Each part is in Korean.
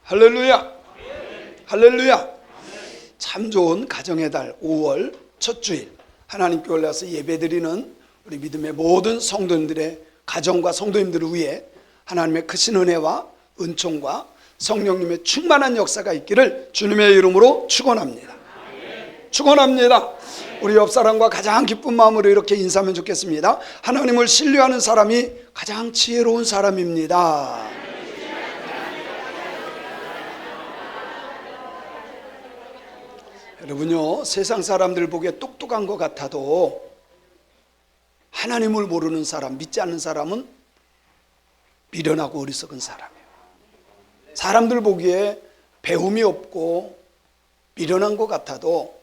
할렐루야. 할렐루야. 참 좋은 가정의 달 5월 첫 주일 하나님께 올라서 예배드리는 우리 믿음의 모든 성도님들의 가정과 성도님들을 위해 하나님의 크신 은혜와 은총과 성령님의 충만한 역사가 있기를 주님의 이름으로 축원합니다. 축원합니다. 우리 옆사람과 가장 기쁜 마음으로 이렇게 인사하면 좋겠습니다. 하나님을 신뢰하는 사람이 가장 지혜로운 사람입니다. 여러분요, 세상 사람들 보기에 똑똑한 것 같아도 하나님을 모르는 사람, 믿지 않는 사람은 미련하고 어리석은 사람이에요. 사람들 보기에 배움이 없고 미련한 것 같아도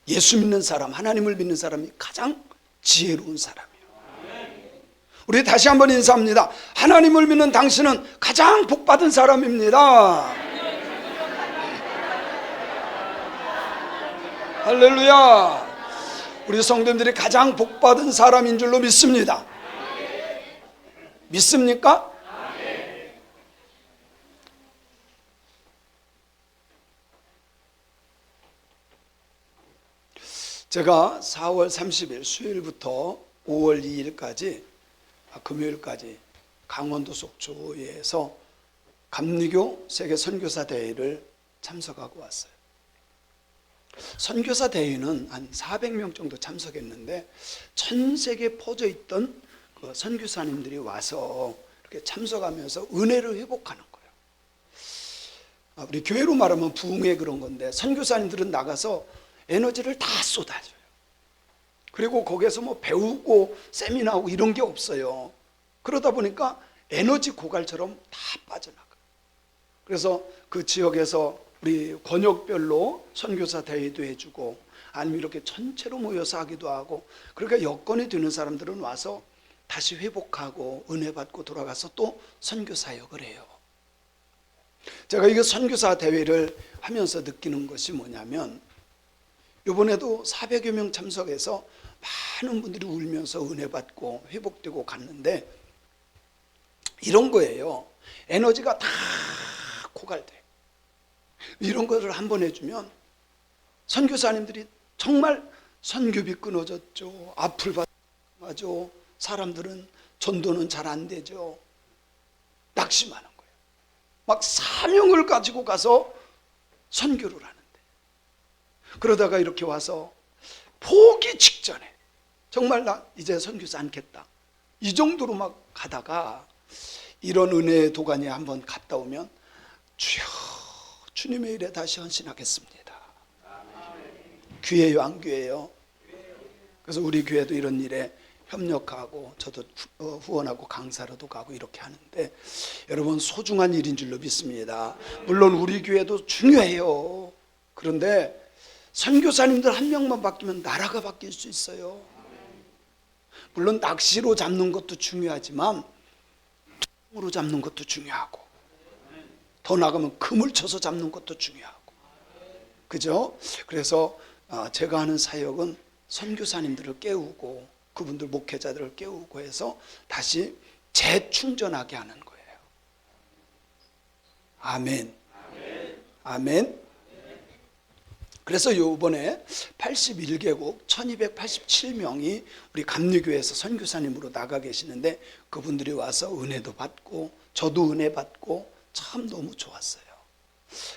예수 믿는 사람, 하나님을 믿는 사람이 가장 지혜로운 사람이에요. 우리 다시 한번 인사합니다. 하나님을 믿는 당신은 가장 복받은 사람입니다. 할렐루야. 우리 성도님들이 가장 복받은 사람인 줄로 믿습니다. 믿습니까? 제가 4월 30일 수요일부터 5월 2일까지 금요일까지 강원도 속초에서 감리교 세계 선교사 대회를 참석하고 왔어요. 선교사 대회는 한 400명 정도 참석했는데 전 세계에 퍼져 있던 그 선교사님들이 와서 이렇게 참석하면서 은혜를 회복하는 거예요. 우리 교회로 말하면 부흥회 그런 건데 선교사님들은 나가서 에너지를 다 쏟아줘요. 그리고 거기에서 뭐 배우고 세미나하고 이런 게 없어요. 그러다 보니까 에너지 고갈처럼 다 빠져나가요. 그래서 그 지역에서 우리 권역별로 선교사 대회도 해주고 아니면 이렇게 전체로 모여서 하기도 하고, 그러니까 여건이 되는 사람들은 와서 다시 회복하고 은혜 받고 돌아가서 또 선교 사역을 해요. 제가 이거 선교사 대회를 하면서 느끼는 것이 뭐냐면, 이번에도 400여 명 참석해서 많은 분들이 울면서 은혜 받고 회복되고 갔는데 이런 거예요. 에너지가 다 고갈돼. 이런 거를 한번 해주면 선교사님들이 정말 선교비 끊어졌죠. 앞을 받죠. 사람들은 전도는 잘 안 되죠. 낙심하는 거예요. 막 사명을 가지고 가서 선교를 하는데, 그러다가 이렇게 와서 포기 직전에 정말 나 이제 선교사 않겠다 이 정도로 막 가다가 이런 은혜의 도가니에 한번 갔다 오면 주여 주님의 일에 다시 헌신하겠습니다. 귀해요, 안 귀해요? 그래서 우리 교회도 이런 일에 협력하고 저도 후원하고 강사로도 가고 이렇게 하는데 여러분 소중한 일인 줄로 믿습니다. 물론 우리 교회도 중요해요. 그런데 선교사님들 한 명만 바뀌면 나라가 바뀔 수 있어요. 물론 낚시로 잡는 것도 중요하지만 통으로 잡는 것도 중요하고 더 나가면 금을 쳐서 잡는 것도 중요하고, 그죠? 그래서 제가 하는 사역은 선교사님들을 깨우고 그분들 목회자들을 깨우고 해서 다시 재충전하게 하는 거예요. 아멘. 아멘. 그래서 이번에 81개국 1287명이 우리 감리교회에서 선교사님으로 나가 계시는데 그분들이 와서 은혜도 받고 저도 은혜 받고 참 너무 좋았어요.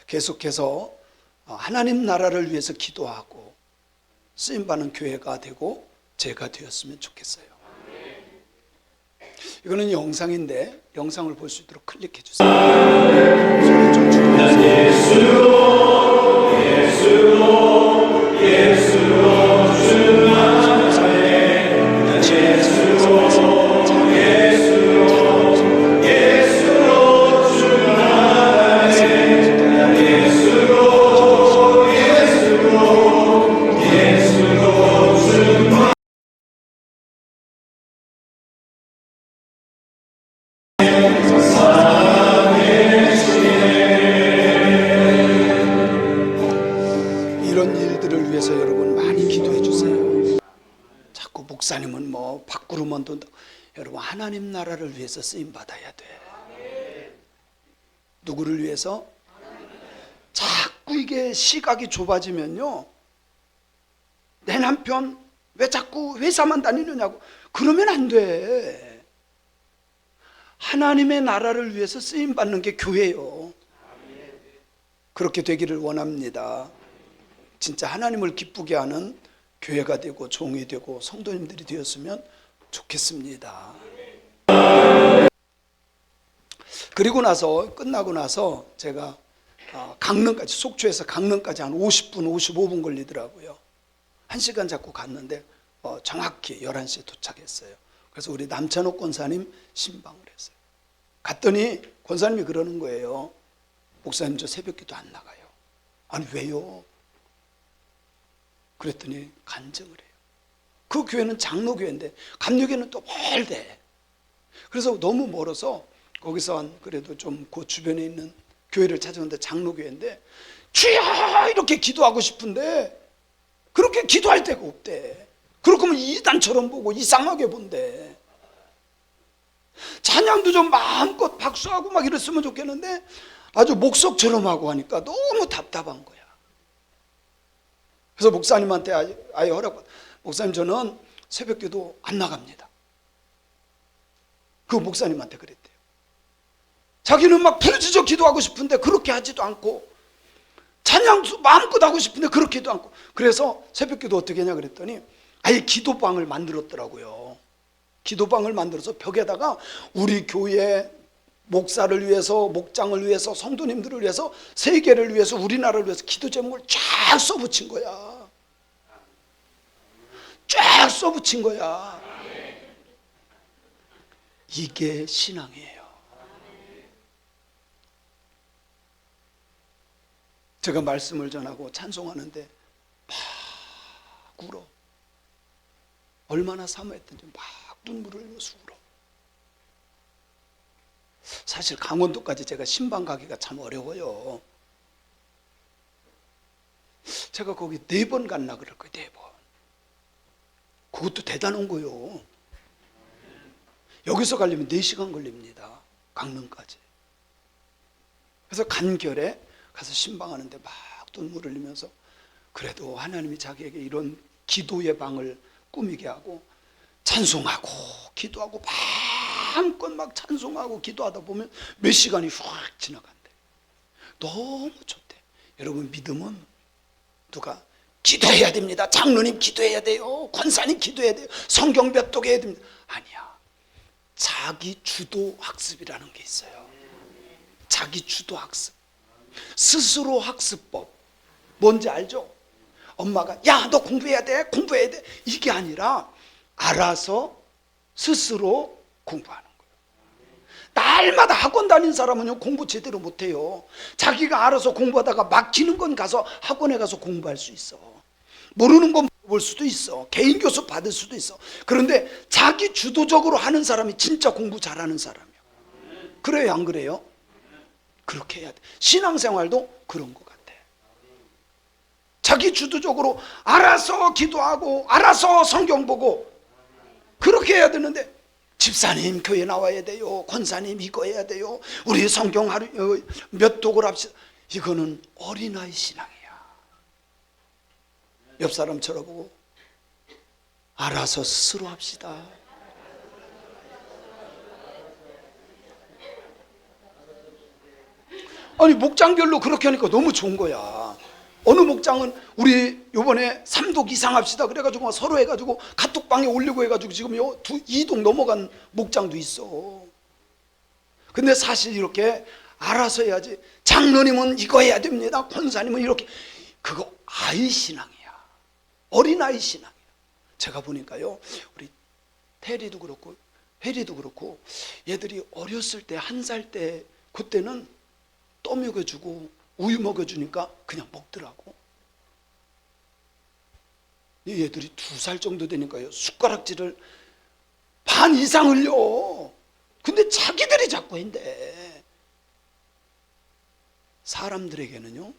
계속해서 하나님 나라를 위해서 기도하고 쓰임받는 교회가 되고 제가 되었으면 좋겠어요. 이거는 영상인데 영상을 볼 수 있도록 클릭해 주세요. 소리 좀 줄여주세요. 이런 일들을 위해서 여러분 많이 기도해 주세요. 자꾸 목사님은 뭐 밖으로만 돈다. 여러분 하나님 나라를 위해서 쓰임 받아야 돼. 누구를 위해서? 자꾸 이게 시각이 좁아지면요, 내 남편 왜 자꾸 회사만 다니느냐고 그러면 안 돼. 하나님의 나라를 위해서 쓰임받는 게 교회예요. 그렇게 되기를 원합니다. 진짜 하나님을 기쁘게 하는 교회가 되고 종이 되고 성도님들이 되었으면 좋겠습니다. 그리고 나서 끝나고 나서 제가 강릉까지, 속초에서 강릉까지 한 50분 55분 걸리더라고요. 1시간 잡고 갔는데 정확히 11시에 도착했어요. 그래서 우리 남찬옥 권사님 신방을 했어요. 갔더니 권사님이 그러는 거예요. 목사님, 저 새벽기도 안 나가요. 아니 왜요? 그랬더니 간증을 해요. 그 교회는 장로교회인데 감리교회는 또 멀대. 그래서 너무 멀어서 거기서 한 그래도 좀 그 주변에 있는 교회를 찾았는데 장로교회인데, 주여 이렇게 기도하고 싶은데 그렇게 기도할 데가 없대. 그렇게 이단처럼 보고 이상하게 본대. 찬양도 좀 마음껏 박수하고 막 이랬으면 좋겠는데 아주 목석처럼 하고 하니까 너무 답답한 거야. 그래서 목사님한테 아예 허락받, 목사님 저는 새벽기도 안 나갑니다. 그 목사님한테 그랬대요. 자기는 막 부르짖어 기도하고 싶은데 그렇게 하지도 않고, 찬양 마음껏 하고 싶은데 그렇게도 않고, 그래서 새벽기도 어떻게 하냐 그랬더니 아예 기도방을 만들었더라고요. 기도방을 만들어서 벽에다가 우리 교회 목사를 위해서, 목장을 위해서, 성도님들을 위해서, 세계를 위해서, 우리나라를 위해서 기도 제목을 쫙 써붙인 거야. 쫙 써붙인 거야. 이게 신앙이에요. 제가 말씀을 전하고 찬송하는데 막 울어. 얼마나 사모했던지 막 눈물을 흘려서 울어. 사실 강원도까지 제가 신방 가기가 참 어려워요. 제가 거기 4번 갔나 그럴 거예요. 4번. 그것도 대단한 거요. 여기서 가려면 4시간 걸립니다. 강릉까지. 그래서 간결에 가서 신방하는데 막 눈물을 흘리면서 그래도 하나님이 자기에게 이런 기도의 방을 꾸미게 하고 찬송하고 기도하고 마음껏 막 찬송하고 기도하다 보면 몇 시간이 휙 지나간대. 너무 좋대. 여러분, 믿음은 누가 기도해야 됩니다. 장로님 기도해야 돼요. 권사님 기도해야 돼요. 성경 몇 독 해야 됩니다. 아니야. 자기 주도 학습이라는 게 있어요. 자기 주도 학습. 스스로 학습법. 뭔지 알죠? 엄마가 야, 너 공부해야 돼. 공부해야 돼. 이게 아니라 알아서 스스로 공부하는 거예요. 날마다 학원 다닌 사람은요, 공부 제대로 못해요. 자기가 알아서 공부하다가 막히는 건 가서 학원에 가서 공부할 수 있어. 모르는 건 볼 수도 있어. 개인 교습 받을 수도 있어. 그런데 자기 주도적으로 하는 사람이 진짜 공부 잘하는 사람이야. 그래요, 안 그래요? 그렇게 해야 돼. 신앙생활도 그런 것 같아. 자기 주도적으로 알아서 기도하고 알아서 성경 보고 그렇게 해야 되는데, 집사님 교회 나와야 돼요. 권사님 이거 해야 돼요. 우리 성경 하루 몇 독을 합시다. 이거는 어린아이 신앙이야. 옆 사람 쳐다보고 알아서 스스로 합시다. 아니, 목장별로 그렇게 하니까 너무 좋은 거야. 어느 목장은 우리 요번에 3독 이상 합시다 그래가지고 서로 해가지고 카톡방에 올리고 해가지고 지금 2독 넘어간 목장도 있어. 근데 사실 이렇게 알아서 해야지. 장로님은 이거 해야 됩니다. 권사님은 이렇게. 그거 아이 신앙이야. 어린아이 신앙이야. 제가 보니까요, 우리 테리도 그렇고 해리도 그렇고 얘들이 어렸을 때 1살 때 그때는 떠 먹여주고 우유 먹여주니까 그냥 먹더라고. 얘들이 2살 정도 되니까요, 숟가락질을 반 이상 흘려. 근데 자기들이 자꾸 한대. 사람들에게는요,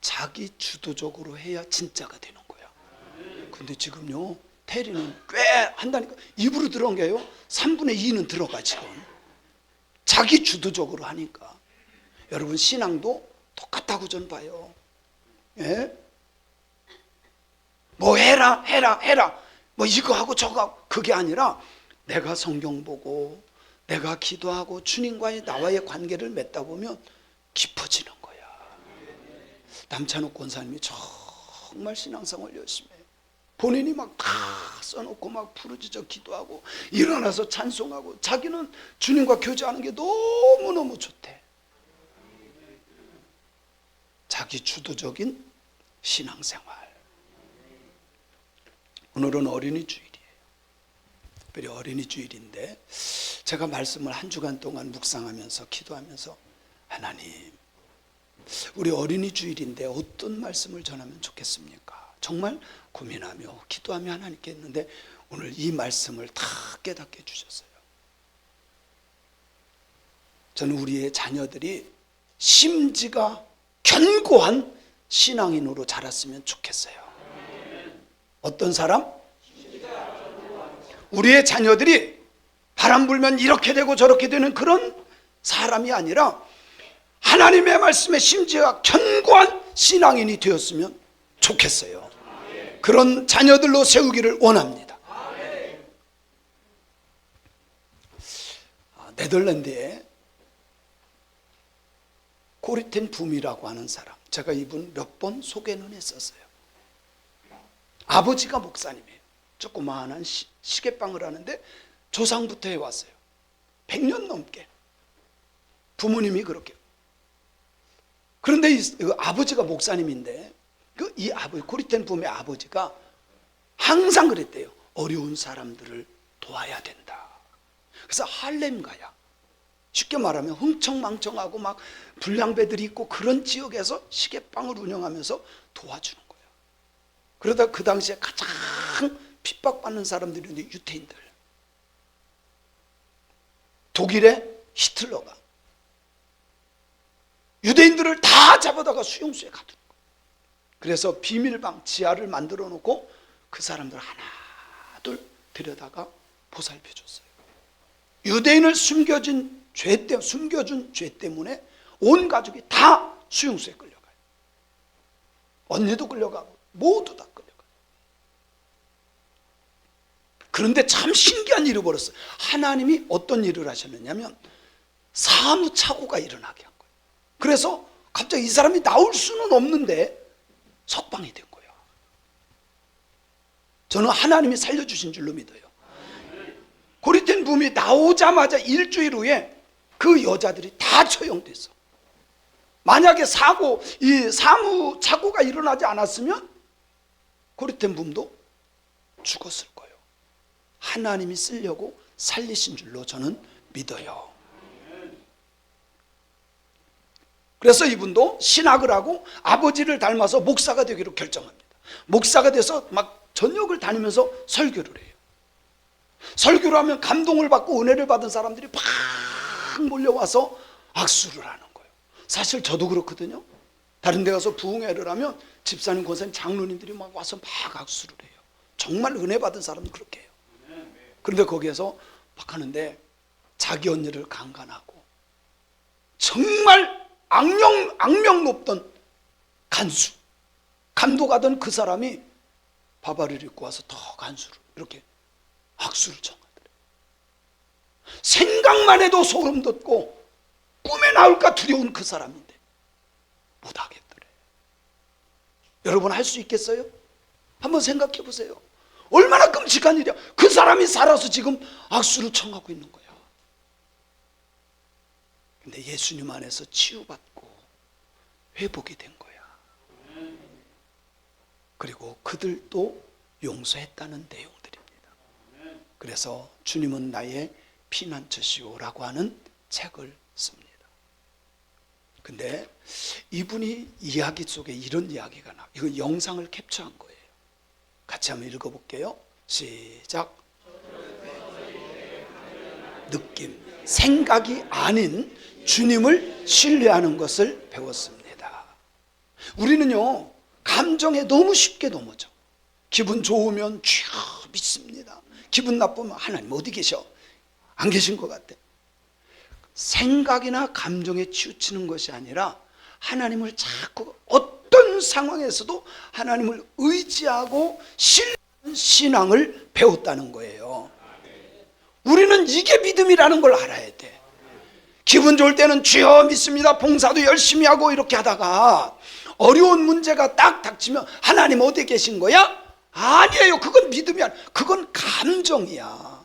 자기 주도적으로 해야 진짜가 되는 거야. 근데 지금요, 테리는 꽤 한다니까. 입으로 들어온 게요 3분의 2는 들어가. 지금 자기 주도적으로 하니까. 여러분 신앙도 똑같다고 저는 봐요. 예? 뭐 해라 뭐 이거 하고 저거 하고 그게 아니라 내가 성경 보고 내가 기도하고 주님과의 나와의 관계를 맺다 보면 깊어지는 거야. 남찬욱 권사님이 정말 신앙생활 열심히 해요. 본인이 막 다 써놓고 막 부르짖어 기도하고 일어나서 찬송하고 자기는 주님과 교제하는 게 너무너무 좋대. 자기 주도적인 신앙생활. 오늘은 어린이 주일이에요. 특별히 어린이 주일인데 제가 말씀을 한 주간 동안 묵상하면서 기도하면서 하나님, 우리 어린이 주일인데 어떤 말씀을 전하면 좋겠습니까? 정말 고민하며 기도하며 하나님께 했는데 오늘 이 말씀을 다 깨닫게 해주셨어요. 저는 우리의 자녀들이 심지가 견고한 신앙인으로 자랐으면 좋겠어요. 어떤 사람? 우리의 자녀들이 바람 불면 이렇게 되고 저렇게 되는 그런 사람이 아니라 하나님의 말씀에 심지가 견고한 신앙인이 되었으면 좋겠어요. 그런 자녀들로 세우기를 원합니다. 네덜란드에 코리텐 붐이라고 하는 사람, 제가 이분 몇 번 소개는 했었어요. 아버지가 목사님이에요. 조그마한 시계방을 하는데 조상부터 해왔어요. 100년 넘게. 부모님이 그렇게. 그런데 이 아버지가 목사님인데 이 아버지, 코리텐 붐의 아버지가 항상 그랬대요. 어려운 사람들을 도와야 된다. 그래서 할렘 가야, 쉽게 말하면 흥청망청하고 막 불량배들이 있고 그런 지역에서 시계방을 운영하면서 도와주는 거예요. 그러다 그 당시에 가장 핍박받는 사람들이 유태인들. 독일의 히틀러가 유대인들을 다 잡아다가 수용소에 가두는 거예요. 그래서 비밀방 지하를 만들어 놓고 그 사람들 하나 둘 들여다가 보살펴 줬어요. 유대인을 숨겨준 죄 때문에 온 가족이 다 수용소에 끌려가요. 언니도 끌려가고 모두 다 끌려가요. 그런데 참 신기한 일이 벌었어요. 하나님이 어떤 일을 하셨느냐면 사무착오가 일어나게 한 거예요. 그래서 갑자기 이 사람이 나올 수는 없는데 석방이 된 거예요. 저는 하나님이 살려주신 줄로 믿어요. 코리텐 붐이 나오자마자 일주일 후에 그 여자들이 다 처형됐어. 만약에 이 사무착오가 일어나지 않았으면 코리텐 붐도 죽었을 거예요. 하나님이 쓰려고 살리신 줄로 저는 믿어요. 그래서 이분도 신학을 하고 아버지를 닮아서 목사가 되기로 결정합니다. 목사가 돼서 막 전역을 다니면서 설교를 해요. 설교를 하면 감동을 받고 은혜를 받은 사람들이 막 몰려와서 악수를 하는 거예요. 사실 저도 그렇거든요. 다른 데 가서 부흥회를 하면 집사님, 권사님, 장로님들이 막 와서 막 악수를 해요. 정말 은혜 받은 사람은 그렇게 해요. 그런데 거기에서 막 하는데 자기 언니를 강간하고 정말 악명 높던 간수, 감독하던 그 사람이 바바리를 입고 와서 더 간수를 이렇게 악수를 청하더래. 생각만 해도 소름 돋고 꿈에 나올까 두려운 그 사람인데 못하겠더래. 여러분 할 수 있겠어요? 한번 생각해 보세요. 얼마나 끔찍한 일이야. 그 사람이 살아서 지금 악수를 청하고 있는 거야. 근데 예수님 안에서 치유받고 회복이 된 거야. 그리고 그들도 용서했다는 내용들입니다. 그래서 주님은 나의 피난처시오라고 하는 책을 씁니다. 근데 이분이 이야기 속에 이런 이야기가 나와요. 이거 영상을 캡처한 거예요. 같이 한번 읽어볼게요. 시작. 느낌, 생각이 아닌 주님을 신뢰하는 것을 배웠습니다. 우리는요, 감정에 너무 쉽게 넘어져. 기분 좋으면 쥐 믿습니다. 기분 나쁘면 하나님 어디 계셔? 안 계신 것 같아. 생각이나 감정에 치우치는 것이 아니라 하나님을 자꾸 어떤 상황에서도 하나님을 의지하고 신뢰하는 신앙을 배웠다는 거예요. 우리는 이게 믿음이라는 걸 알아야 돼. 기분 좋을 때는 주여 믿습니다, 봉사도 열심히 하고 이렇게 하다가 어려운 문제가 딱 닥치면 하나님 어디 계신 거야? 아니에요. 그건 믿음이 아니야. 그건 감정이야.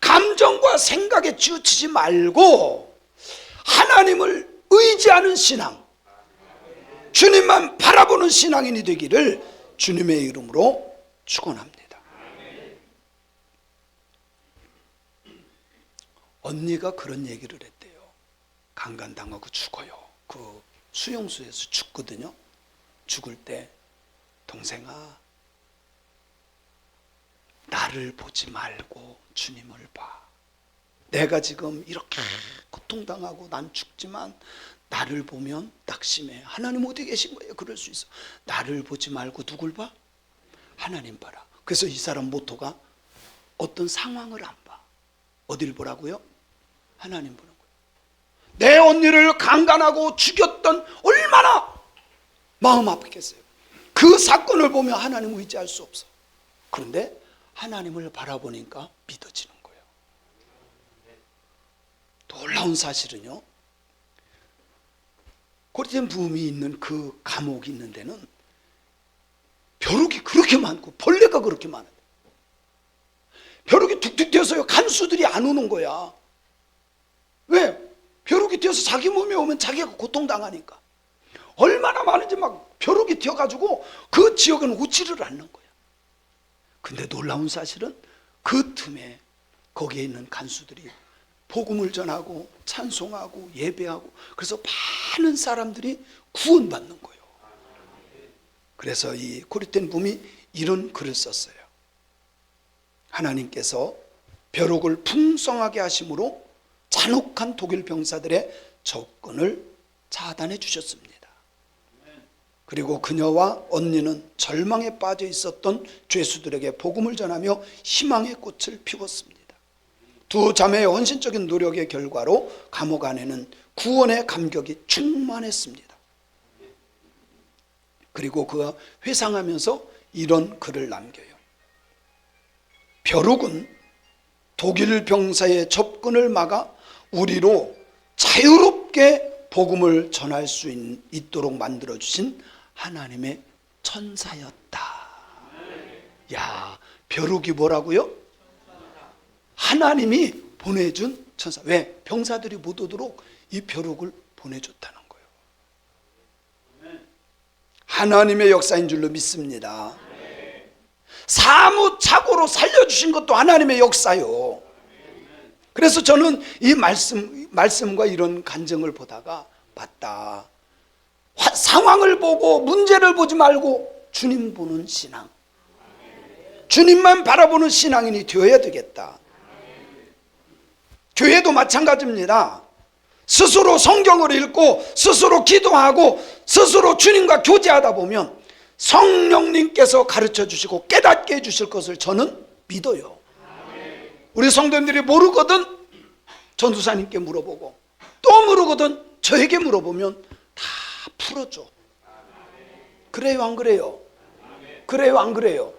감정과 생각에 치우치지 말고 하나님을 의지하는 신앙, 주님만 바라보는 신앙인이 되기를 주님의 이름으로 축원합니다. 언니가 그런 얘기를 했대요. 강간당하고 죽어요. 그 수용소에서 죽거든요. 죽을 때 동생아, 나를 보지 말고 주님을 봐. 내가 지금 이렇게 고통당하고 난 죽지만 나를 보면 낙심해. 하나님 어디 계신 거예요? 그럴 수 있어. 나를 보지 말고 누굴 봐? 하나님 봐라. 그래서 이 사람 모토가 어떤 상황을 안 봐. 어딜 보라고요? 하나님 보는 거예요. 내 언니를 강간하고 죽였던 얼마나 마음 아프겠어요. 그 사건을 보면 하나님 의지할 수 없어. 그런데 하나님을 바라보니까 믿어지는 거예요. 놀라운 사실은요, 고리된 부음이 있는 그 감옥이 있는 데는 벼룩이 그렇게 많고 벌레가 그렇게 많아요. 벼룩이 툭툭 튀어서요, 간수들이 안 오는 거야. 왜? 벼룩이 튀어서 자기 몸에 오면 자기가 고통당하니까. 얼마나 많은지 막 벼룩이 튀어가지고 그 지역은 오지를 않는 거야. 근데 놀라운 사실은 그 틈에 거기에 있는 간수들이 복음을 전하고 찬송하고 예배하고, 그래서 많은 사람들이 구원받는 거예요. 그래서 이 고리된 붐이 이런 글을 썼어요. 하나님께서 벼룩을 풍성하게 하심으로 잔혹한 독일 병사들의 접근을 차단해 주셨습니다. 그리고 그녀와 언니는 절망에 빠져 있었던 죄수들에게 복음을 전하며 희망의 꽃을 피웠습니다. 두 자매의 헌신적인 노력의 결과로 감옥 안에는 구원의 감격이 충만했습니다. 그리고 그가 회상하면서 이런 글을 남겨요. 벼룩은 독일 병사의 접근을 막아 우리로 자유롭게 복음을 전할 수 있도록 만들어주신 하나님의 천사였다. 야, 벼룩이 뭐라고요? 하나님이 보내준 천사. 왜? 병사들이 못 오도록 이 벼룩을 보내줬다는 거예요. 하나님의 역사인 줄로 믿습니다. 사무착오로 살려주신 것도 하나님의 역사요. 그래서 저는 이 말씀과 이런 간증을 보다가 맞다. 상황을 보고 문제를 보지 말고 주님 보는 신앙, 주님만 바라보는 신앙인이 되어야 되겠다. 교회도 마찬가지입니다. 스스로 성경을 읽고 스스로 기도하고 스스로 주님과 교제하다 보면 성령님께서 가르쳐 주시고 깨닫게 해주실 것을 저는 믿어요. 우리 성도님들이 모르거든 전도사님께 물어보고, 또 모르거든 저에게 물어보면 다 풀어줘. 그래요, 안 그래요? 그래요, 안 그래요?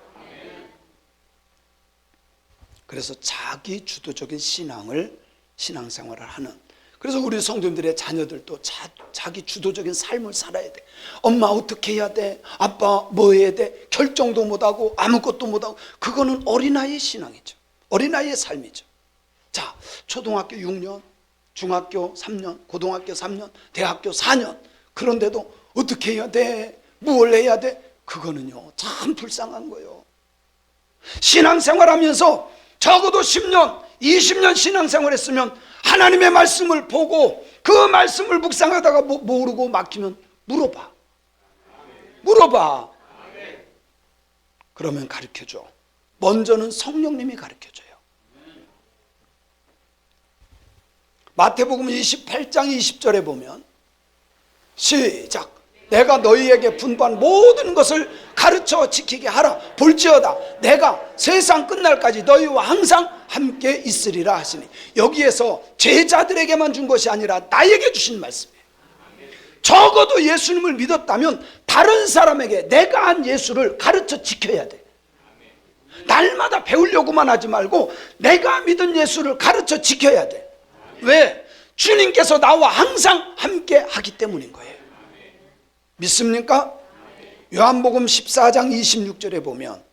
그래서 자기 주도적인 신앙생활을 하는, 그래서 우리 성도님들의 자녀들도 자기 주도적인 삶을 살아야 돼. 엄마 어떻게 해야 돼? 아빠 뭐 해야 돼? 결정도 못하고 아무것도 못하고. 그거는 어린아이의 신앙이죠. 어린아이의 삶이죠. 자, 초등학교 6년, 중학교 3년, 고등학교 3년, 대학교 4년. 그런데도 어떻게 해야 돼? 뭘 해야 돼? 그거는요, 참 불쌍한 거예요. 신앙생활하면서 적어도 10년, 20년 신앙생활했으면 하나님의 말씀을 보고 그 말씀을 묵상하다가 모르고 막히면 물어봐. 그러면 가르쳐줘. 먼저는 성령님이 가르쳐줘요. 마태복음 28장 20절에 보면 시작. 내가 너희에게 분부한 모든 것을 가르쳐 지키게 하라. 볼지어다 내가 세상 끝날까지 너희와 항상 함께 있으리라 하시니, 여기에서 제자들에게만 준 것이 아니라 나에게 주신 말씀이에요. 적어도 예수님을 믿었다면 다른 사람에게 내가 한 예수를 가르쳐 지켜야 돼. 날마다 배우려고만 하지 말고 내가 믿은 예수를 가르쳐 지켜야 돼. 왜? 주님께서 나와 항상 함께 하기 때문인 거예요. 믿습니까? 요한복음 14장 26절에 보면,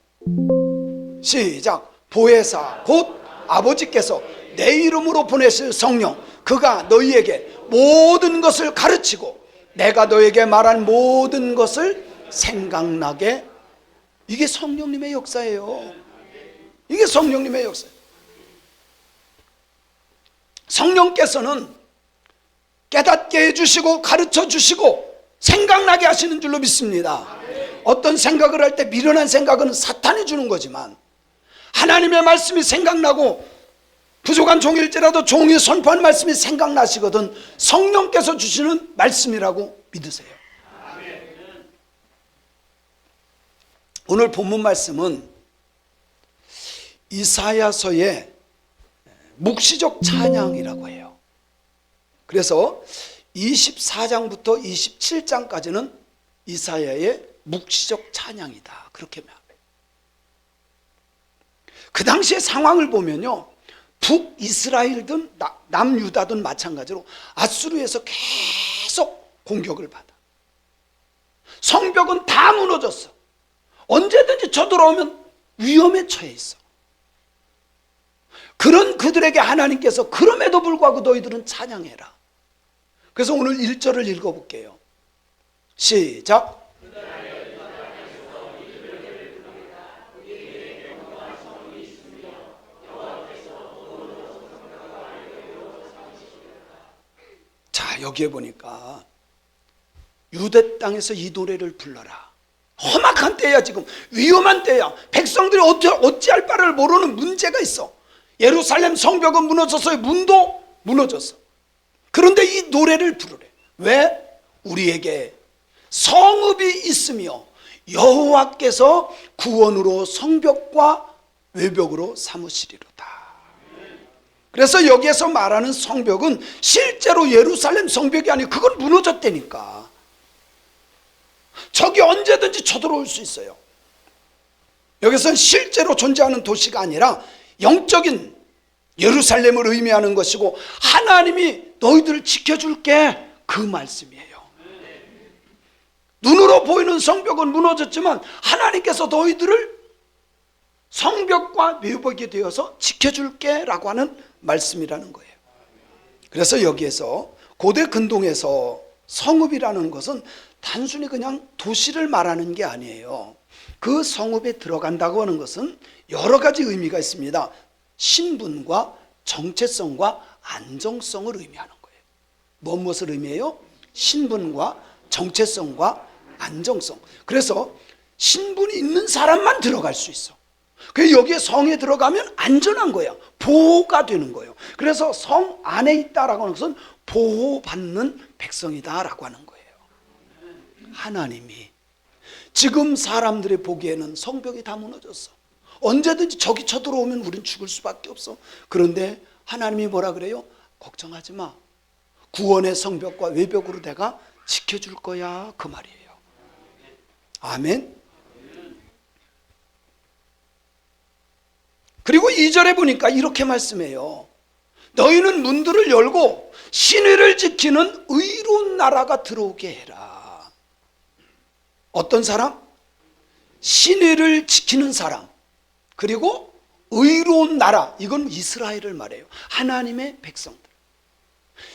시작. 보혜사 곧 아버지께서 내 이름으로 보내실 성령, 그가 너희에게 모든 것을 가르치고 내가 너에게 말한 모든 것을 생각나게. 이게 성령님의 역사예요. 이게 성령님의 역사예요. 성령께서는 깨닫게 해주시고 가르쳐 주시고 생각나게 하시는 줄로 믿습니다. 어떤 생각을 할 때 미련한 생각은 사탄이 주는 거지만, 하나님의 말씀이 생각나고 부족한 종일지라도 종이 선포한 말씀이 생각나시거든 성령께서 주시는 말씀이라고 믿으세요. 오늘 본문 말씀은 이사야서의 묵시적 찬양이라고 해요. 그래서 24장부터 27장까지는 이사야의 묵시적 찬양이다, 그렇게 말해요. 그 당시의 상황을 보면요, 북이스라엘든 남유다든 마찬가지로 아수르에서 계속 공격을 받아. 성벽은 다 무너졌어. 언제든지 쳐들어오면 위험에 처해 있어. 그런 그들에게 하나님께서 그럼에도 불구하고 너희들은 찬양해라. 그래서 오늘 1절을 읽어볼게요. 시작. 자, 여기에 보니까 유대 땅에서 이 노래를 불러라. 험악한 때야, 지금 위험한 때야. 백성들이 어찌할 바를 모르는 문제가 있어. 예루살렘 성벽은 무너졌어요. 문도 무너졌어. 그런데 이 노래를 부르래. 왜? 우리에게 성읍이 있으며 여호와께서 구원으로 성벽과 외벽으로 삼으시리로다. 그래서 여기에서 말하는 성벽은 실제로 예루살렘 성벽이 아니고 그건 무너졌다니까. 적이 언제든지 쳐들어올 수 있어요. 여기서는 실제로 존재하는 도시가 아니라 영적인 예루살렘을 의미하는 것이고, 하나님이 너희들을 지켜줄게, 그 말씀이에요. 눈으로 보이는 성벽은 무너졌지만 하나님께서 너희들을 성벽과 외벽이 되어서 지켜줄게 라고 하는 말씀이라는 거예요. 그래서 여기에서 고대 근동에서 성읍이라는 것은 단순히 그냥 도시를 말하는 게 아니에요. 그 성읍에 들어간다고 하는 것은 여러 가지 의미가 있습니다. 신분과 정체성과 안정성을 의미하는 거예요. 무엇을 의미해요? 신분과 정체성과 안정성. 그래서 신분이 있는 사람만 들어갈 수 있어. 그래서 여기에 성에 들어가면 안전한 거야. 보호가 되는 거예요. 그래서 성 안에 있다라고 하는 것은 보호받는 백성이다라고 하는 거예요. 하나님이 지금 사람들이 보기에는 성벽이 다 무너졌어. 언제든지 적이 쳐들어오면 우린 죽을 수밖에 없어. 그런데 하나님이 뭐라 그래요? 걱정하지 마. 구원의 성벽과 외벽으로 내가 지켜줄 거야, 그 말이에요. 아멘. 그리고 2절에 보니까 이렇게 말씀해요. 너희는 문들을 열고 신의를 지키는 의로운 나라가 들어오게 해라. 어떤 사람? 신의를 지키는 사람. 그리고 의로운 나라. 이건 이스라엘을 말해요. 하나님의 백성들.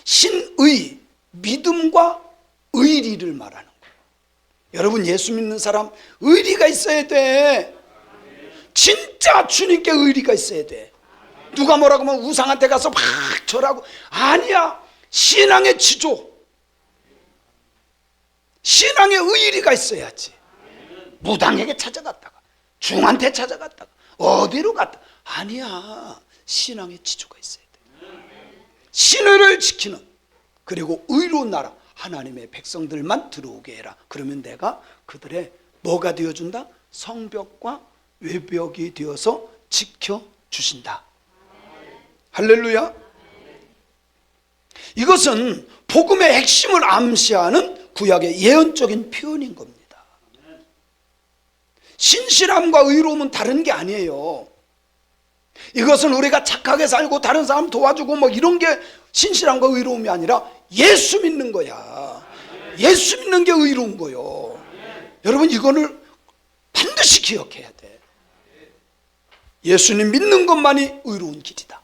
신의, 믿음과 의리를 말하는 거예요. 여러분, 예수 믿는 사람 의리가 있어야 돼. 진짜 주님께 의리가 있어야 돼. 누가 뭐라고 하면 우상한테 가서 막 절하고, 아니야. 신앙의 지조, 신앙의 의리가 있어야지. 무당에게 찾아갔다가 중한테 찾아갔다가 어디로 갔다, 아니야. 신앙의 지조가 있어야 돼. 신의를 지키는, 그리고 의로운 나라, 하나님의 백성들만 들어오게 해라. 그러면 내가 그들의 뭐가 되어준다? 성벽과 외벽이 되어서 지켜주신다. 할렐루야. 이것은 복음의 핵심을 암시하는 구약의 예언적인 표현인 겁니다. 신실함과 의로움은 다른 게 아니에요. 이것은 우리가 착하게 살고 다른 사람 도와주고 뭐 이런 게 신실함과 의로움이 아니라 예수 믿는 거야. 예수 믿는 게 의로운 거요. 여러분, 이거를 반드시 기억해야 돼. 예수님 믿는 것만이 의로운 길이다.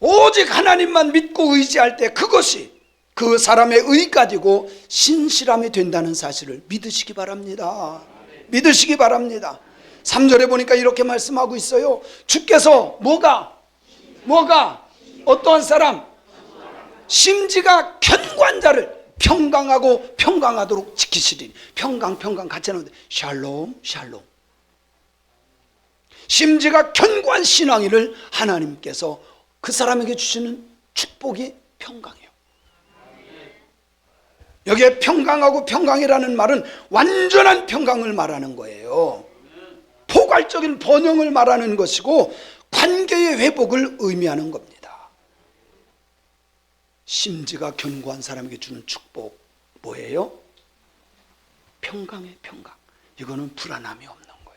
오직 하나님만 믿고 의지할 때 그것이 그 사람의 의까지고 신실함이 된다는 사실을 믿으시기 바랍니다. 믿으시기 바랍니다. 3절에 보니까 이렇게 말씀하고 있어요. 주께서 뭐가 어떠한 사람? 심지가 견고한 자를 평강하고 평강하도록 지키시리니. 평강 같이 하는데 샬롬. 심지가 견고한 신앙이를 하나님께서 그 사람에게 주시는 축복이 평강이에요. 여기에 평강하고 평강이라는 말은 완전한 평강을 말하는 거예요. 포괄적인 번영을 말하는 것이고 관계의 회복을 의미하는 겁니다. 심지가 견고한 사람에게 주는 축복 뭐예요? 평강의 평강. 이거는 불안함이 없는 거야.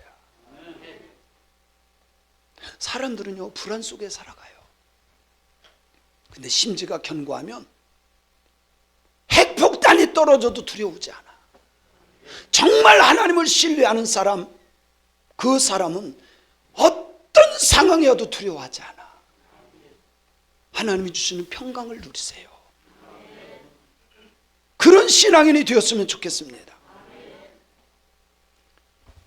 사람들은요, 불안 속에 살아가요. 근데 심지가 견고하면 핵폭탄이 떨어져도 두려우지 않아. 정말 하나님을 신뢰하는 사람, 그 사람은 어떤 상황이어도 두려워하지 않아. 하나님이 주시는 평강을 누리세요. 그런 신앙인이 되었으면 좋겠습니다.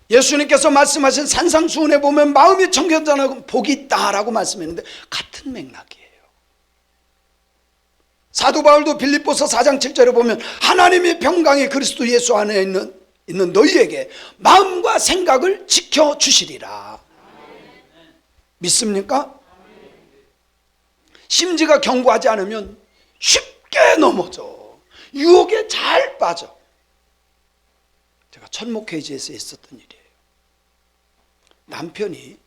예수님께서 말씀하신 산상수훈에 보면 마음이 청결자는 복이 있다라고 말씀했는데 같은 맥락이에요. 사도 바울도 빌립보서 4장 7절에 보면 하나님의 평강이 그리스도 예수 안에 있는 너희에게 마음과 생각을 지켜주시리라. 믿습니까? 심지가 견고하지 않으면 쉽게 넘어져. 유혹에 잘 빠져. 제가 천목회지에서 있었던 일이에요. 남편이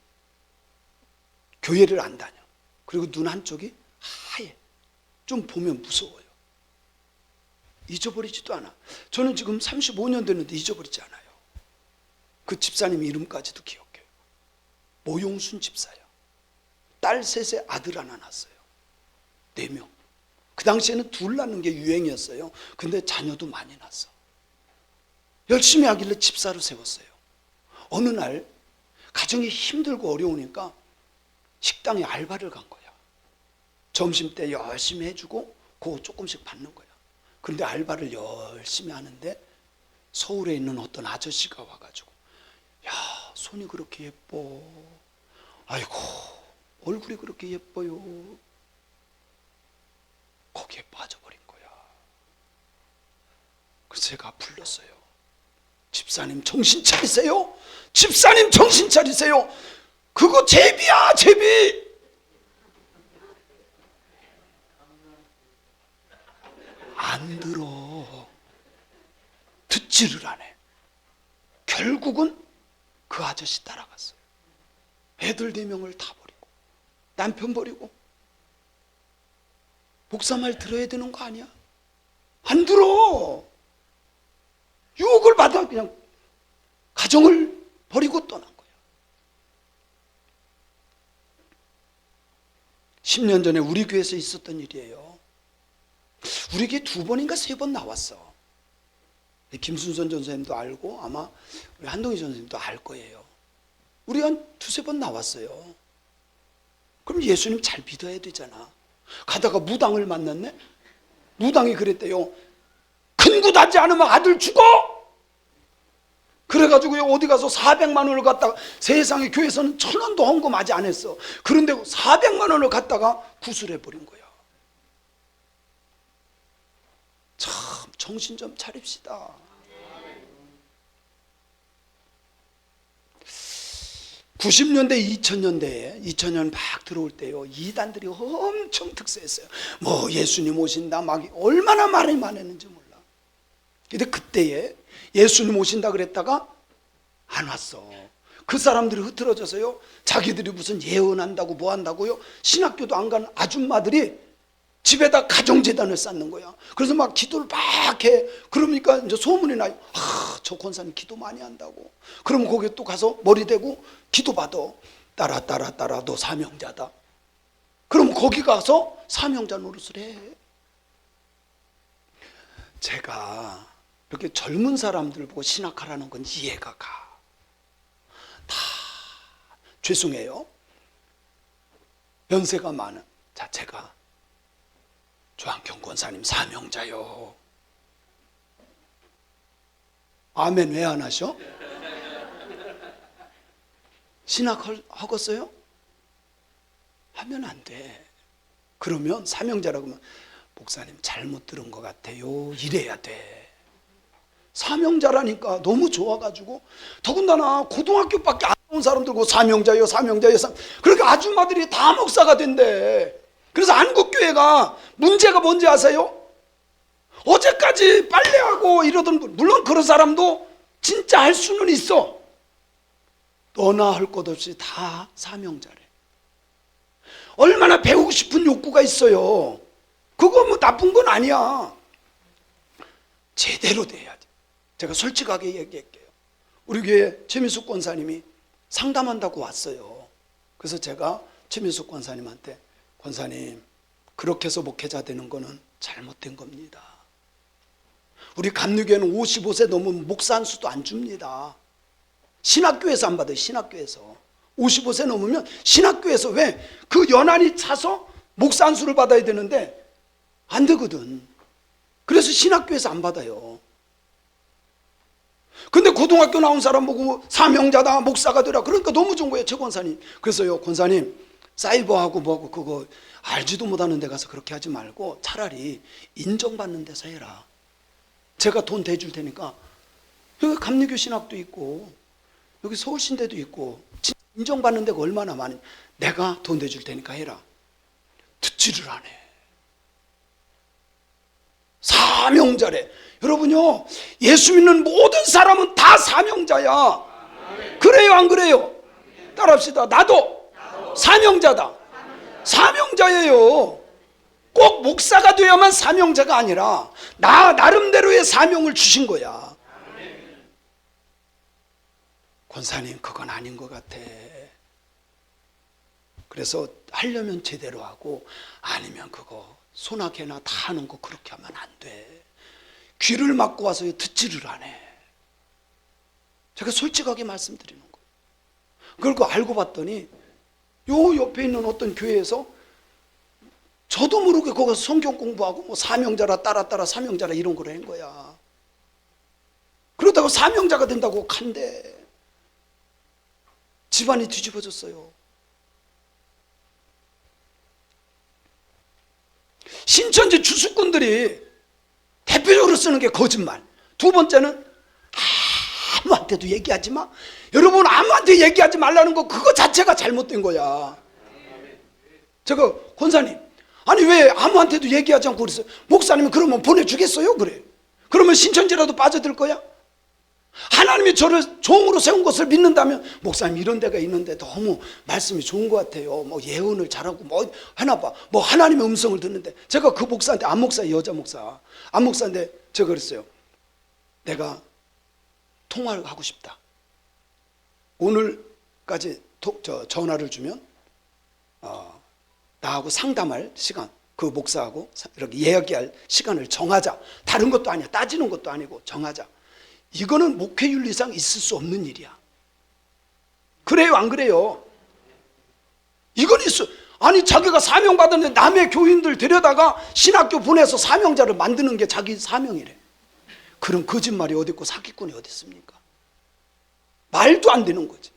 교회를 안 다녀. 그리고 눈 한쪽이 하얘. 좀 보면 무서워요. 잊어버리지도 않아. 저는 지금 35년 됐는데 잊어버리지 않아요. 그 집사님 이름까지도 기억해요. 모용순 집사야. 딸 셋에 아들 하나 낳았어요. 4명. 그 당시에는 둘 낳는 게 유행이었어요. 근데 자녀도 많이 낳았어. 열심히 하길래 집사로 세웠어요. 어느 날 가정이 힘들고 어려우니까 식당에 알바를 간 거야. 점심때 열심히 해주고 그거 조금씩 받는 거야. 그런데 알바를 열심히 하는데 서울에 있는 어떤 아저씨가 와가지고, 야, 손이 그렇게 예뻐. 아이고, 얼굴이 그렇게 예뻐요. 거기에 빠져버린 거야. 그래서 제가 불렀어요. 집사님 정신 차리세요. 집사님 정신 차리세요. 그거 제비야, 제비. 안 들어. 듣지를 않아. 결국은 그 아저씨 따라갔어요. 애들 4명을 다 버리고 남편 버리고. 목사 말 들어야 되는 거 아니야? 안 들어. 유혹을 받아 그냥 가정을 버리고 떠난 거야. 10년 전에 우리 교회에서 있었던 일이에요. 우리 교회 2번인가 3번 나왔어. 김순선 전사님도 알고 아마 우리 한동희 전사님도 알 거예요. 우리 한 2-3번 나왔어요. 그럼 예수님 잘 믿어야 되잖아. 가다가 무당을 만났네. 무당이 그랬대요. 큰 굿 하지 않으면 아들 죽어. 그래가지고 어디 가서 400만 원을 갖다가, 세상에 교회에서는 1,000원도 헌금 아직 안 했어. 그런데 400만 원을 갖다가 구슬해버린 거야. 참 정신 좀 차립시다. (90년대) 2000년 막 들어올 때요, 이단들이 엄청 특세했어요. 뭐 예수님 오신다 막 얼마나 말이 많았는지 몰라. 근데 그때에 예수님 오신다 그랬다가 안 왔어. 그 사람들이 흐트러져서요, 자기들이 무슨 예언한다고 뭐 한다고요, 신학교도 안 가는 아줌마들이 집에다 가정재단을 쌓는 거야. 그래서 막 기도를 막 해. 그러니까 이제 소문이 나요. 저 권사님 기도 많이 한다고. 그러면 거기에 또 가서 머리 대고 기도 받아. 따라 너 사명자다. 그럼 거기 가서 사명자 노릇을 해. 제가 이렇게 젊은 사람들 보고 신학하라는 건 이해가 가. 다 죄송해요. 연세가 많은. 자, 제가 조한경 권사님 사명자요. 아멘 왜 안 하셔? 신학하겠어요? 하면 안 돼. 그러면 사명자라고 하면 목사님 잘못 들은 것 같아요. 이래야 돼. 사명자라니까 너무 좋아가지고, 더군다나 고등학교밖에 안 온 사람들고 사명자요. 그러니까 아줌마들이 다 목사가 된대. 그래서 안국교회가 문제가 뭔지 아세요? 어제까지 빨래하고 이러던 분, 물론 그런 사람도 진짜 할 수는 있어. 너나 할 것 없이 다 사명자래. 얼마나 배우고 싶은 욕구가 있어요. 그거 뭐 나쁜 건 아니야. 제대로 돼야지. 제가 솔직하게 얘기할게요. 우리 교회 최민숙 권사님이 상담한다고 왔어요. 그래서 제가 최민숙 권사님한테, 권사님 그렇게 해서 목회자 되는 거는 잘못된 겁니다. 우리 감리교회는 55세 넘으면 목사 한 수도 안 줍니다. 신학교에서 안 받아요. 신학교에서 55세 넘으면 신학교에서, 왜? 그 연한이 차서 목사 한 수를 받아야 되는데 안 되거든. 그래서 신학교에서 안 받아요. 근데 고등학교 나온 사람 보고 사명자다, 목사가 되라, 그러니까 너무 좋은 거예요, 최 권사님. 그래서요, 권사님 사이버하고 뭐하고 그거 알지도 못하는 데 가서 그렇게 하지 말고 차라리 인정받는 데서 해라. 제가 돈 대줄 테니까, 여기 감리교 신학도 있고 여기 서울신대도 있고 인정받는 데가 얼마나 많은, 내가 돈 대줄 테니까 해라. 듣지를 않아. 사명자래. 여러분요, 예수 믿는 모든 사람은 다 사명자야. 그래요 안 그래요? 따라합시다. 나도 사명자다. 사명자예요. 꼭 목사가 되어야만 사명자가 아니라 나 나름대로의 사명을 주신 거야. 권사님 그건 아닌 것 같아. 그래서 하려면 제대로 하고, 아니면 그거 소나개나 다 하는 거 그렇게 하면 안 돼. 귀를 막고 와서 듣지를 않아. 제가 솔직하게 말씀드리는 거예요. 그걸 알고 봤더니 요 옆에 있는 어떤 교회에서 저도 모르게 거기서 성경 공부하고 뭐 사명자라 따라 사명자라 이런 걸 한 거야. 그러다가 사명자가 된다고 간대. 집안이 뒤집어졌어요. 신천지 주수꾼들이 대표적으로 쓰는 게 거짓말. 두 번째는 아무한테도 얘기하지 마. 여러분, 아무한테 얘기하지 말라는 거, 그거 자체가 잘못된 거야. 제가 권사님, 아니 왜 아무한테도 얘기하지 않고 그랬어요? 목사님은 그러면 보내주겠어요? 그래. 그러면 신천지라도 빠져들 거야? 하나님이 저를 종으로 세운 것을 믿는다면, 목사님 이런 데가 있는데 너무 말씀이 좋은 것 같아요. 뭐 예언을 잘하고 뭐 하나 봐. 뭐 하나님의 음성을 듣는데, 제가 그 목사한테, 안 목사, 여자 목사, 안 목사인데 제가 그랬어요. 내가 통화를 하고 싶다. 오늘까지 전화를 주면 나하고 상담할 시간, 그 목사하고 이렇게 이야기할 시간을 정하자. 다른 것도 아니야. 따지는 것도 아니고 정하자. 이거는 목회윤리상 있을 수 없는 일이야. 그래요 안 그래요? 이건 있어. 아니 자기가 사명받았는데 남의 교인들 데려다가 신학교 보내서 사명자를 만드는 게 자기 사명이래. 그런 거짓말이 어디 있고 사기꾼이 어디 있습니까? 말도 안 되는 거지.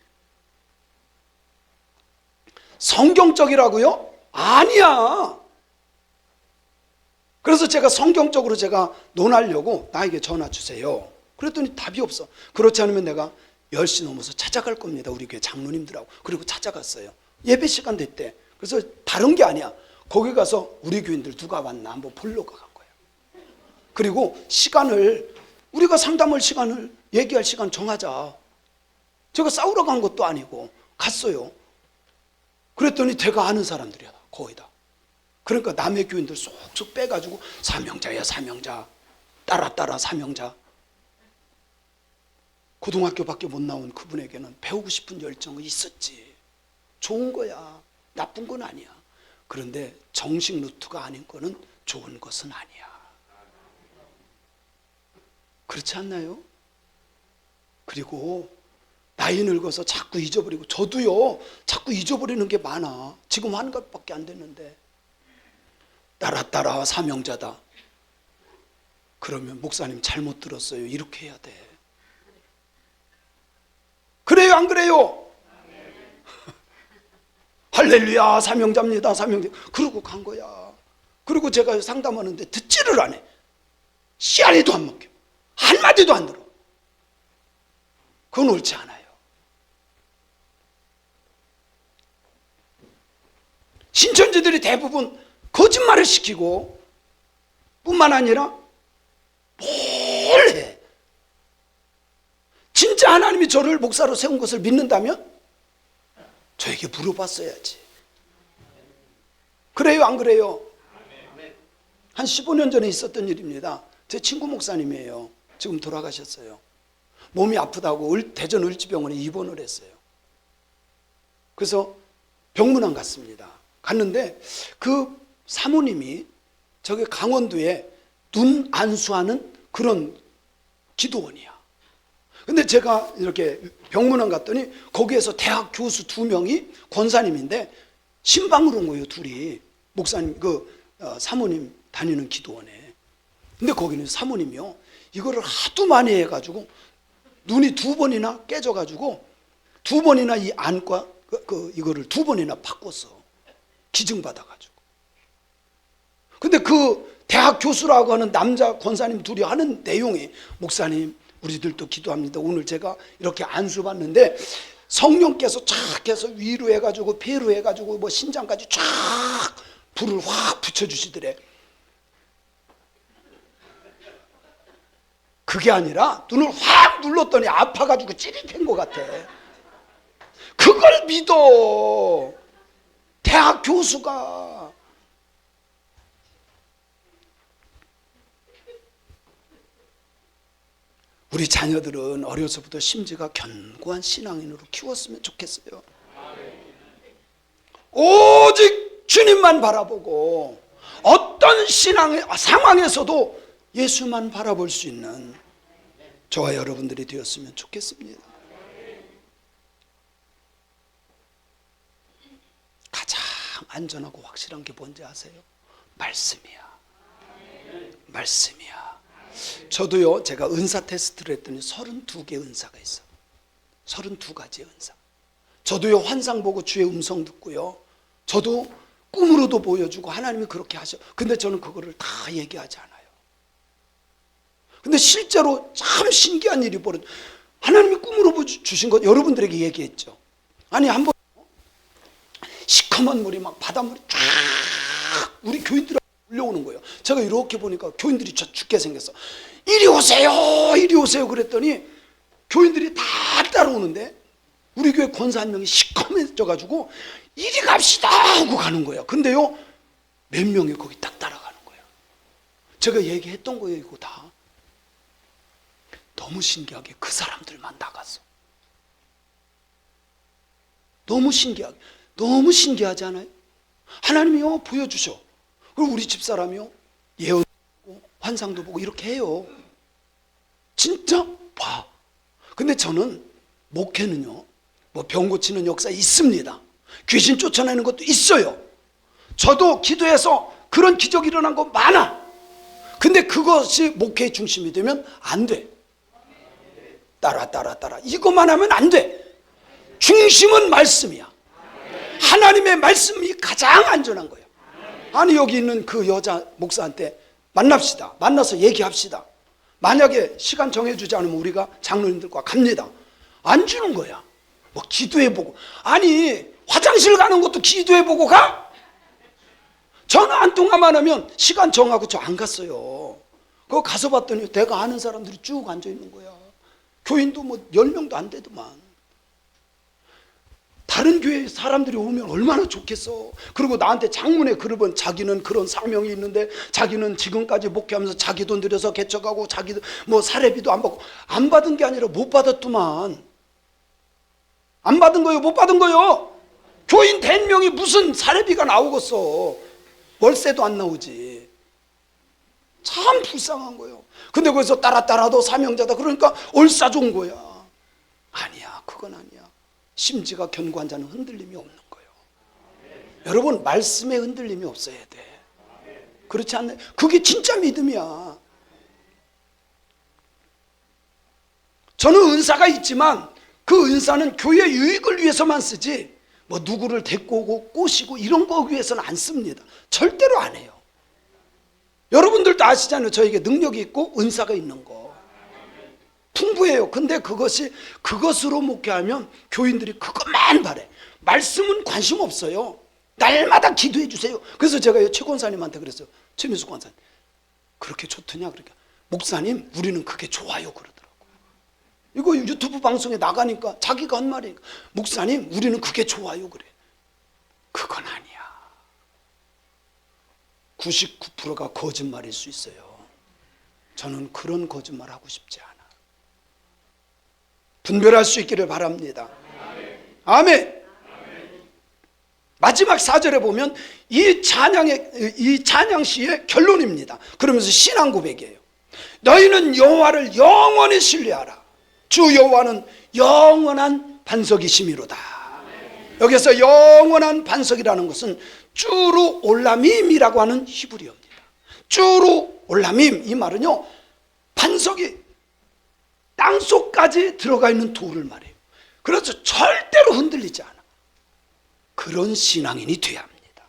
성경적이라고요? 아니야. 그래서 제가 성경적으로 제가 논하려고 나에게 전화 주세요. 그랬더니 답이 없어. 그렇지 않으면 내가 10시 넘어서 찾아갈 겁니다. 우리 교회 장로님들하고. 그리고 찾아갔어요. 예배 시간 됐대. 그래서 다른 게 아니야. 거기 가서 우리 교인들 누가 왔나 한번 보려고 간 거야. 그리고 시간을 우리가 상담할 시간을, 얘기할 시간 정하자. 제가 싸우러 간 것도 아니고 갔어요. 그랬더니 제가 아는 사람들이야, 거의 다. 그러니까 남의 교인들 쏙쏙 빼가지고 사명자야, 사명자. 따라 사명자. 고등학교밖에 못 나온 그분에게는 배우고 싶은 열정이 있었지. 좋은 거야. 나쁜 건 아니야. 그런데 정식 루트가 아닌 거는 좋은 것은 아니야. 그렇지 않나요? 그리고 나이 늙어서 자꾸 잊어버리고, 저도요 자꾸 잊어버리는 게 많아. 지금 한 것밖에 안 됐는데. 따라 사명자다. 그러면 목사님 잘못 들었어요, 이렇게 해야 돼. 그래요, 안 그래요? 할렐루야, 사명자입니다, 사명자. 그러고 간 거야. 그리고 제가 상담하는데 듣지를 않아. 씨알이도 안 먹혀. 한마디도 안 들어. 그건 옳지 않아요. 신천지들이 대부분 거짓말을 시키고 뿐만 아니라 뭘 해. 진짜 하나님이 저를 목사로 세운 것을 믿는다면 저에게 물어봤어야지. 그래요, 안 그래요? 한 15년 전에 있었던 일입니다. 제 친구 목사님이에요. 지금 돌아가셨어요. 몸이 아프다고 대전 을지병원에 입원을 했어요. 그래서 병문안 갔습니다. 갔는데 그 사모님이 저기 강원도에 눈 안수하는 그런 기도원이야. 근데 제가 이렇게 병문안 갔더니 거기에서 대학 교수 2명이 권사님인데 신방으로 온 거예요, 둘이. 목사님, 사모님 다니는 기도원에. 근데 거기는 사모님이요, 이거를 하도 많이 해가지고 눈이 2번이나 깨져가지고 2번이나 이 안과 이거를 2번이나 바꿨어. 기증받아가지고. 근데 그 대학 교수라고 하는 남자 권사님 둘이 하는 내용이, 목사님 우리들도 기도합니다. 오늘 제가 이렇게 안수받는데 성령께서 쫙 해서 위로 해가지고 배로 해가지고 뭐 신장까지 쫙 불을 확 붙여주시더래. 그게 아니라 눈을 확 눌렀더니 아파가지고 찌릿한 것 같아. 그걸 믿어, 대학 교수가. 우리 자녀들은 어려서부터 심지가 견고한 신앙인으로 키웠으면 좋겠어요. 오직 주님만 바라보고 어떤 신앙의 상황에서도 예수만 바라볼 수 있는 저와 여러분들이 되었으면 좋겠습니다. 가장 안전하고 확실한 게 뭔지 아세요? 말씀이야. 말씀이야. 저도요, 제가 은사 테스트를 했더니 32개 은사가 있어. 32가지 은사. 저도요, 환상 보고 주의 음성 듣고요, 저도 꿈으로도 보여주고 하나님이 그렇게 하셔. 근데 저는 그거를 다 얘기하지 않아요. 근데 실제로 참 신기한 일이 벌어져. 하나님이 꿈으로 주신 것 여러분들에게 얘기했죠. 아니, 한번 시커먼 물이 막 바닷물이 쫙 우리 교인들 올려오는 거예요. 제가 이렇게 보니까 교인들이 저 죽게 생겼어. 이리 오세요, 이리 오세요 그랬더니 교인들이 다 따라오는데 우리 교회 권사 한 명이 시커매져가지고 이리 갑시다 하고 가는 거예요. 근데요, 몇 명이 거기 딱 따라가는 거예요. 제가 얘기했던 거예요, 이거 다. 너무 신기하게 그 사람들만 나갔어. 너무 신기하게. 너무 신기하지 않아요? 하나님이요, 보여주셔. 그리고 우리 집사람이요, 예언도 보고 환상도 보고 이렇게 해요. 진짜 봐. 근데 저는 목회는요, 뭐 병 고치는 역사 있습니다. 귀신 쫓아내는 것도 있어요. 저도 기도해서 그런 기적이 일어난 거 많아. 근데 그것이 목회의 중심이 되면 안 돼. 따라 이것만 하면 안 돼. 중심은 말씀이야. 하나님의 말씀이 가장 안전한 거예요. 아니, 여기 있는 그 여자 목사한테 만납시다. 만나서 얘기합시다. 만약에 시간 정해주지 않으면 우리가 장로님들과 갑니다. 안 주는 거야. 뭐 기도해보고. 아니, 화장실 가는 것도 기도해보고 가? 전화 한 통화만 하면 시간 정하고 저 안 갔어요. 그거 가서 봤더니 내가 아는 사람들이 쭉 앉아 있는 거야. 교인도 뭐 10명도 안 되더만. 다른 교회 사람들이 오면 얼마나 좋겠어. 그리고 나한테 장문에 글을 본 자기는 그런 사명이 있는데 자기는 지금까지 목회하면서 자기 돈 들여서 개척하고 자기 뭐 사례비도 안 받고, 안 받은 게 아니라 못 받았더만. 안 받은 거요, 못 받은 거요? 교인 100명이 무슨 사례비가 나오겠어. 월세도 안 나오지. 참 불쌍한 거예요. 근데 거기서 따라도 사명자다 그러니까 얼싸좋은 거야. 아니야, 그건 아니야. 심지가 견고한 자는 흔들림이 없는 거예요. 여러분, 말씀에 흔들림이 없어야 돼. 그렇지 않나요? 그게 진짜 믿음이야. 저는 은사가 있지만 그 은사는 교회 유익을 위해서만 쓰지 뭐 누구를 데리고 오고 꼬시고 이런 거 위해서는 안 씁니다. 절대로 안 해요. 여러분들도 아시잖아요. 저에게 능력이 있고 은사가 있는 거 풍부해요. 근데 그것으로 목회하면 교인들이 그것만 바래. 말씀은 관심 없어요. 날마다 기도해 주세요. 그래서 제가 최 권사님한테 그랬어요. 최민수 권사님, 그렇게 좋더냐? 그러니까 목사님, 우리는 그게 좋아요 그러더라고요. 이거 유튜브 방송에 나가니까 자기가 한 말이니까, 목사님, 우리는 그게 좋아요 그래. 그건 아니야. 99%가 거짓말일 수 있어요. 저는 그런 거짓말 하고 싶지 않아. 분별할 수 있기를 바랍니다. 아멘. 마지막 4절에 보면 이 찬양시의 결론입니다. 그러면서 신앙 고백이에요. 너희는 여호와를 영원히 신뢰하라. 주 여호와는 영원한 반석이시미로다. 여기서 영원한 반석이라는 것은 쭈루 올라밈이라고 하는 히브리어입니다. 쭈루 올라밈, 이 말은요, 반석이 땅속까지 들어가 있는 돌을 말해요. 그래서 절대로 흔들리지 않아. 그런 신앙인이 돼야 합니다.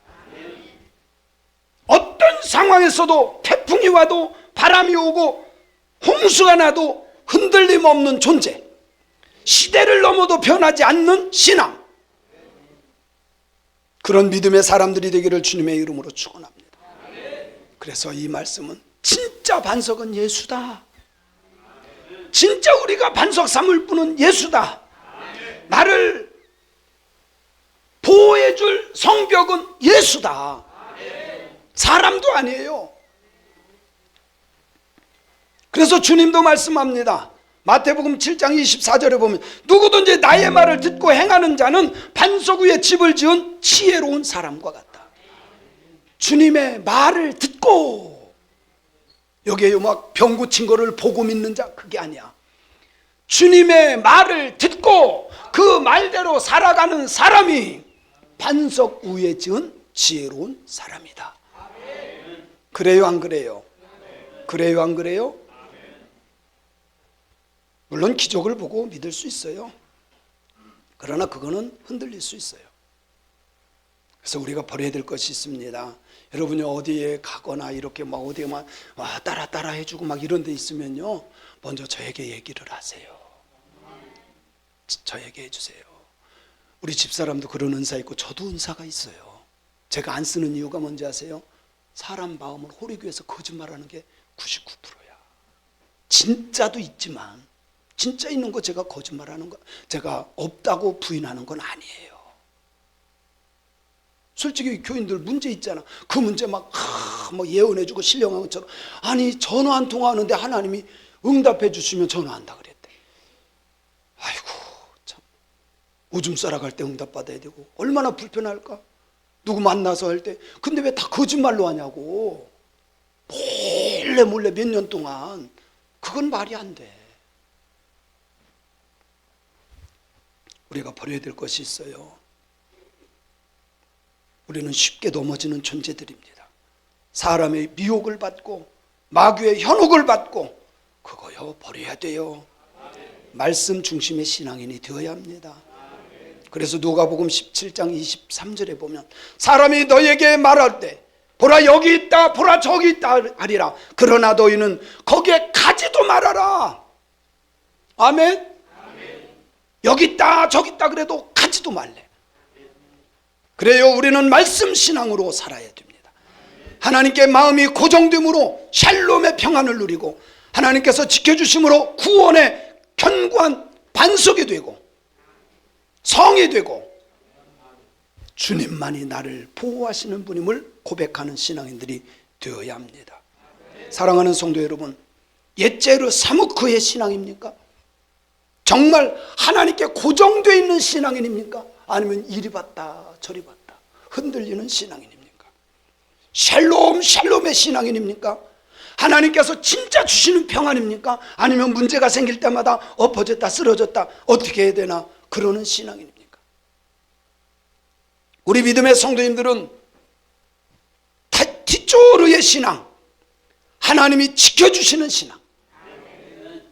어떤 상황에서도 태풍이 와도 바람이 오고 홍수가 나도 흔들림 없는 존재, 시대를 넘어도 변하지 않는 신앙, 그런 믿음의 사람들이 되기를 주님의 이름으로 축원합니다. 그래서 이 말씀은 진짜 반석은 예수다. 진짜 우리가 반석 삼을 분은 예수다. 나를 보호해줄 성벽은 예수다. 사람도 아니에요. 그래서 주님도 말씀합니다. 마태복음 7장 24절에 보면 누구든지 나의 말을 듣고 행하는 자는 반석 위에 집을 지은 지혜로운 사람과 같다. 주님의 말을 듣고, 여기에 막 병 고친 거를 보고 믿는 자, 그게 아니야. 주님의 말을 듣고 그 말대로 살아가는 사람이 반석 위에 지은 지혜로운 사람이다. 그래요, 안 그래요? 그래요, 안 그래요? 물론 기적을 보고 믿을 수 있어요. 그러나 그거는 흔들릴 수 있어요. 그래서 우리가 버려야 될 것이 있습니다. 여러분이 어디에 가거나 이렇게 막 어디에 막 따라 해주고 막 이런 데 있으면요, 먼저 저에게 얘기를 하세요. 저에게 해주세요. 우리 집사람도 그런 은사 있고 저도 은사가 있어요. 제가 안 쓰는 이유가 뭔지 아세요? 사람 마음을 호리기 위해서 거짓말하는 게 99%야. 진짜도 있지만, 진짜 있는 거 제가 거짓말하는 거, 제가 없다고 부인하는 건 아니에요. 솔직히 교인들 문제 있잖아. 그 문제 막 예언해주고 신령한 것처럼, 아니 전화 한 통화하는데 하나님이 응답해 주시면 전화한다 그랬대. 아이고 참, 오줌 싸러 갈 때 응답 받아야 되고 얼마나 불편할까. 누구 만나서 할 때, 근데 왜 다 거짓말로 하냐고. 몰래 몇 년 동안. 그건 말이 안 돼. 우리가 버려야 될 것이 있어요. 우리는 쉽게 넘어지는 존재들입니다. 사람의 미혹을 받고 마귀의 현혹을 받고, 그거요 버려야 돼요. 말씀 중심의 신앙인이 되어야 합니다. 그래서 누가복음 17장 23절에 보면 사람이 너에게 말할 때 보라 여기 있다 보라 저기 있다 하리라. 그러나 너희는 거기에 가지도 말아라. 아멘. 여기 있다 저기 있다 그래도 가지도 말래. 그래요, 우리는 말씀 신앙으로 살아야 됩니다. 하나님께 마음이 고정됨으로 샬롬의 평안을 누리고 하나님께서 지켜주심으로 구원의 견고한 반석이 되고 성이 되고 주님만이 나를 보호하시는 분임을 고백하는 신앙인들이 되어야 합니다. 사랑하는 성도 여러분, 옛제로 사무크의 신앙입니까? 정말 하나님께 고정되어 있는 신앙인입니까? 아니면 이리 봤다 저리 봤다 흔들리는 신앙인입니까? 샬롬의 신앙인입니까? 하나님께서 진짜 주시는 평안입니까? 아니면 문제가 생길 때마다 엎어졌다 쓰러졌다 어떻게 해야 되나 그러는 신앙인입니까? 우리 믿음의 성도님들은 티초르의 신앙, 하나님이 지켜주시는 신앙,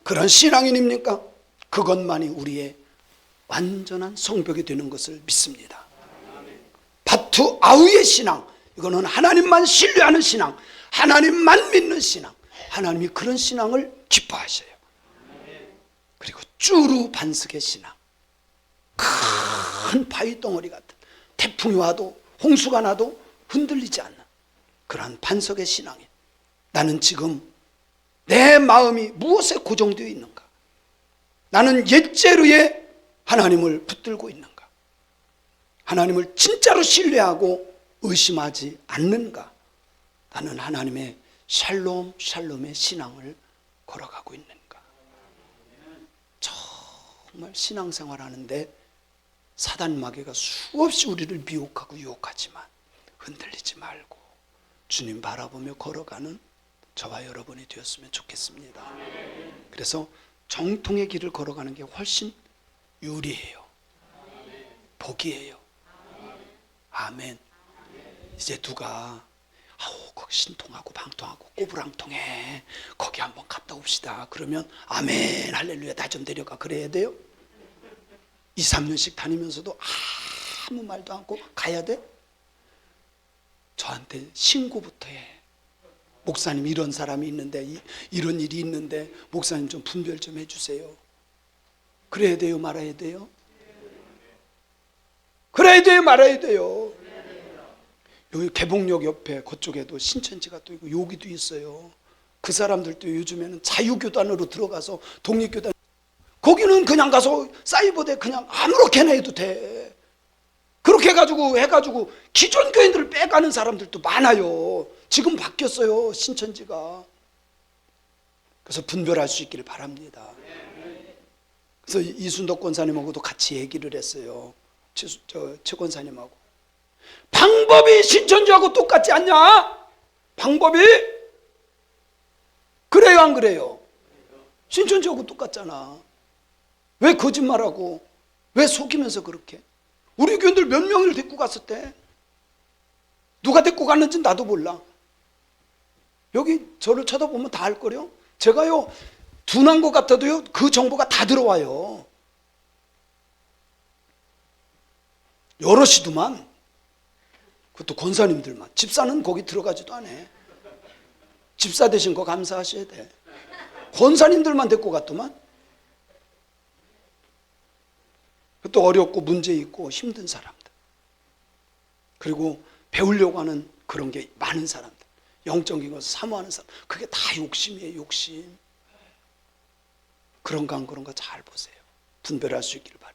그런 신앙인입니까? 그것만이 우리의 완전한 성벽이 되는 것을 믿습니다. 바투 아우의 신앙, 이거는 하나님만 신뢰하는 신앙, 하나님만 믿는 신앙, 하나님이 그런 신앙을 기뻐하셔요. 그리고 쭈루 반석의 신앙, 큰 바위 덩어리 같은, 태풍이 와도 홍수가 나도 흔들리지 않는 그러한 반석의 신앙이, 나는 지금 내 마음이 무엇에 고정되어 있는가? 나는 옛제로의 하나님을 붙들고 있는가? 하나님을 진짜로 신뢰하고 의심하지 않는가? 나는 하나님의 샬롬의 신앙을 걸어가고 있는가? 정말 신앙생활 하는데 사단 마귀가 수없이 우리를 미혹하고 유혹하지만 흔들리지 말고 주님 바라보며 걸어가는 저와 여러분이 되었으면 좋겠습니다. 그래서 정통의 길을 걸어가는 게 훨씬 유리해요. 복이에요. 아멘. 이제 누가 거기 신통하고 방통하고 꼬부랑통해 거기 한번 갔다 옵시다 그러면 아멘 할렐루야 나 좀 데려가 그래야 돼요? 2, 3년씩 다니면서도 아무 말도 않고 가야 돼? 저한테 신고부터 해. 목사님 이런 사람이 있는데 이런 일이 있는데 목사님 좀 분별 좀 해주세요. 그래야 돼요 말아야 돼요? 그래야 돼요 말아야 돼요? 여기 개봉역 옆에 그쪽에도 신천지가 또 있고 여기도 있어요. 그 사람들도 요즘에는 자유교단으로 들어가서 독립교단, 거기는 그냥 가서 사이버대 그냥 아무렇게나 해도 돼. 그렇게 해가지고 기존 교인들을 빼가는 사람들도 많아요. 지금 바뀌었어요 신천지가. 그래서 분별할 수 있기를 바랍니다. 그래서 이순덕 권사님하고도 같이 얘기를 했어요. 최 권사님하고. 방법이 신천지하고 똑같지 않냐? 방법이? 그래요 안 그래요? 신천지하고 똑같잖아. 왜 거짓말하고 왜 속이면서 그렇게? 우리 교인들 몇 명을 데리고 갔을 때 누가 데리고 갔는지 나도 몰라. 여기 저를 쳐다보면 다 알 거요. 제가요 둔한 것 같아도요 그 정보가 다 들어와요. 여럿이더만. 그것도 권사님들만. 집사는 거기 들어가지도 않아. 집사 되신 거 감사하셔야 돼. 권사님들만 데리고 갔더만. 그것도 어렵고 문제 있고 힘든 사람들, 그리고 배우려고 하는 그런 게 많은 사람들, 영적인 것을 사모하는 사람, 그게 다 욕심이에요. 욕심. 그런가 안 그런가 잘 보세요. 분별할 수 있기를 바랍니다.